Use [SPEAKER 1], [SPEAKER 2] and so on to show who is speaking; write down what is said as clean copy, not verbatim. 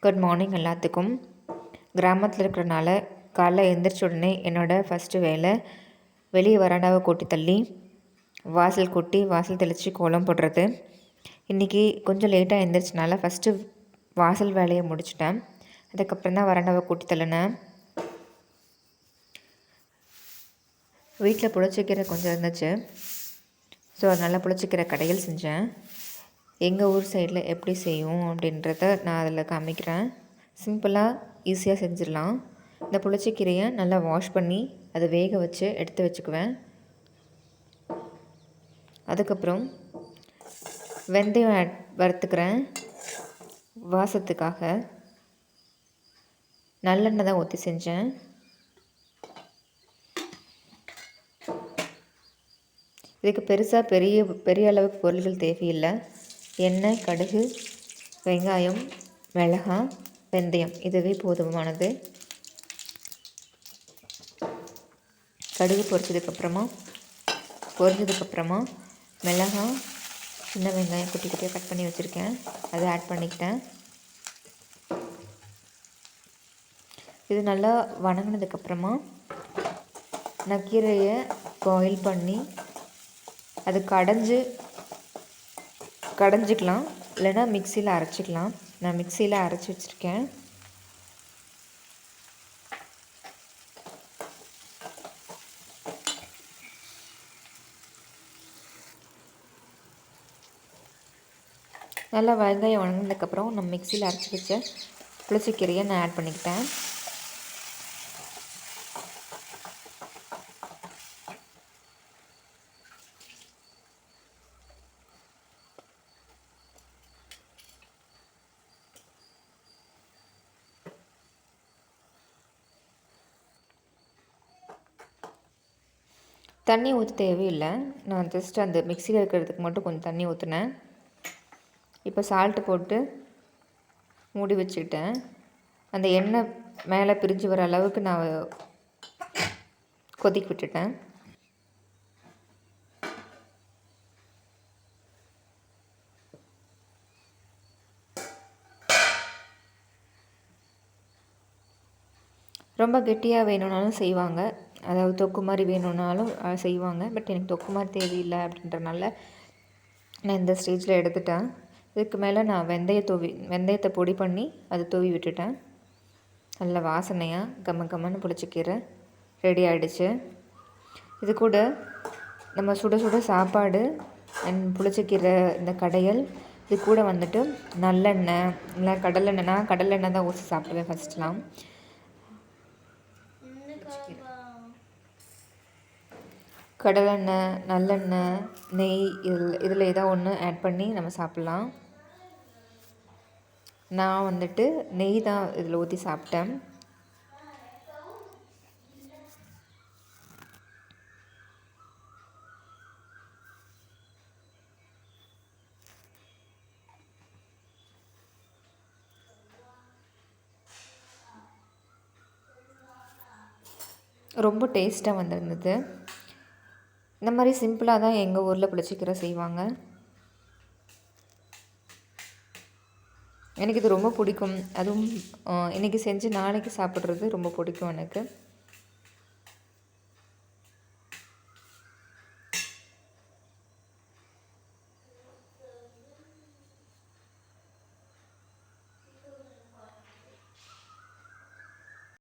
[SPEAKER 1] Good morning எல்லாத்துக்கும். கிராமத்தில் இருக்கிறனால காலைல எழுந்திரிச்ச உடனே என்னோடய ஃபஸ்ட்டு வேலை வெளியே வராண்டாவை கூட்டி தள்ளி வாசல் கூட்டி வாசல் தெளித்து கோலம் போடுறது. இன்றைக்கி கொஞ்சம் லேட்டாக எழுந்திரிச்சனால ஃபஸ்ட்டு வாசல் வேலையை முடிச்சிட்டேன். அதுக்கப்புறம் தான் வராண்டாவை கூட்டி தள்ளினேன். வீட்டில் புளிச்சக்கீரை கொஞ்சம் இருந்துச்சு, ஸோ அதனால் புளிச்சக்கீரை கடையில் செஞ்சேன். எங்கள் ஊர் சைடில் எப்படி செய்வோம் அப்படின்றத நான் அதில் காமிக்கிறேன். சிம்பிளாக ஈஸியாக செஞ்சிடலாம். இந்த புளிச்சக்கீரையை நல்லா வாஷ் பண்ணி அதை வேக வச்சு எடுத்து வச்சுக்குவேன். அதுக்கப்புறம் வெந்தயம் வறுத்துக்கிறேன். வாசத்துக்காக நல்லெண்ணெய் தான் ஊற்றி செஞ்சேன். இதுக்கு பெருசாக பெரிய அளவுக்கு பொருள்கள் தேவையில்லை. எண்ணெய், கடுகு, வெங்காயம், மிளகாய், வெந்தயம் இதுவே போதுமானது. கடுகு பொரிச்சதுக்கப்புறமா மிளகாய், சின்ன வெங்காயம் குட்டி குட்டியாக கட் பண்ணி வச்சுருக்கேன், அதை ஆட் பண்ணிக்கிட்டேன். இது நல்லா வணங்கினதுக்கப்புறமா நான் கீரையை பாயில் பண்ணி அது கடைஞ்சிக்கலாம், இல்லைன்னா மிக்சியில் அரைச்சிக்கலாம். நான் மிக்சியில் அரைச்சி வச்சுருக்கேன். நல்லா வெங்காயம் வணங்கினதுக்கப்புறம் நம்ம மிக்சியில் அரைச்சி வச்ச புளிச்சக்கீரையை நான் ஆட் பண்ணிக்கிட்டேன். தண்ணி ஊற்ற தேவையில்லை. நான் ஜஸ்ட் அந்த மிக்சியில் இருக்கிறதுக்கு மட்டும் கொஞ்சம் தண்ணி ஊற்றினேன். இப்போ சால்ட்டு போட்டு மூடி வச்சுக்கிட்டேன். அந்த எண்ணெய் மேலே பிரிஞ்சு வர அளவுக்கு நான் கொதிக்க விட்டுட்டேன். ரொம்ப கெட்டியாக வேணும்னாலும் செய்வாங்க, அதாவது தொக்கு மாதிரி வேணும்னாலும் செய்வாங்க. பட் எனக்கு தொக்கு மாதிரி தேவையில்லை அப்படின்றனால நான் இந்த ஸ்டேஜில் எடுத்துட்டேன். இதுக்கு மேலே நான் வெந்தயத்தை பொடி பண்ணி அதை தூவி விட்டுட்டேன். நல்ல வாசனையாக கம்மன்னு புளிச்சக்கீரை ரெடி ஆகிடுச்சு. இது கூட நம்ம சுட சுட சாப்பாடு அண்ட் புளிச்சக்கீரை இந்த கடையல், இது கூட வந்துட்டு நல்லெண்ணெய் இல்லை கடலெண்ணெய் தான் ஊற்றி சாப்பிடுவேன் ஃபஸ்ட்லாம். கடலெண்ணெய், நல்லெண்ணெய், நெய் இதில் ஏதாவது ஒன்று ஆட் பண்ணி நம்ம சாப்பிட்லாம். நான் வந்துட்டு நெய் தான் இதில் ஊற்றி சாப்பிட்டேன். ரொம்ப டேஸ்ட்டாக வந்திருந்தது. இந்த மாதிரி சிம்பிளாக தான் எங்கள் ஊரில் புளிச்சக்கீரை செய்வாங்க. எனக்கு இது ரொம்ப பிடிக்கும். அதுவும் இன்றைக்கி செஞ்சு நாளைக்கு சாப்பிட்றது ரொம்ப பிடிக்கும் எனக்கு.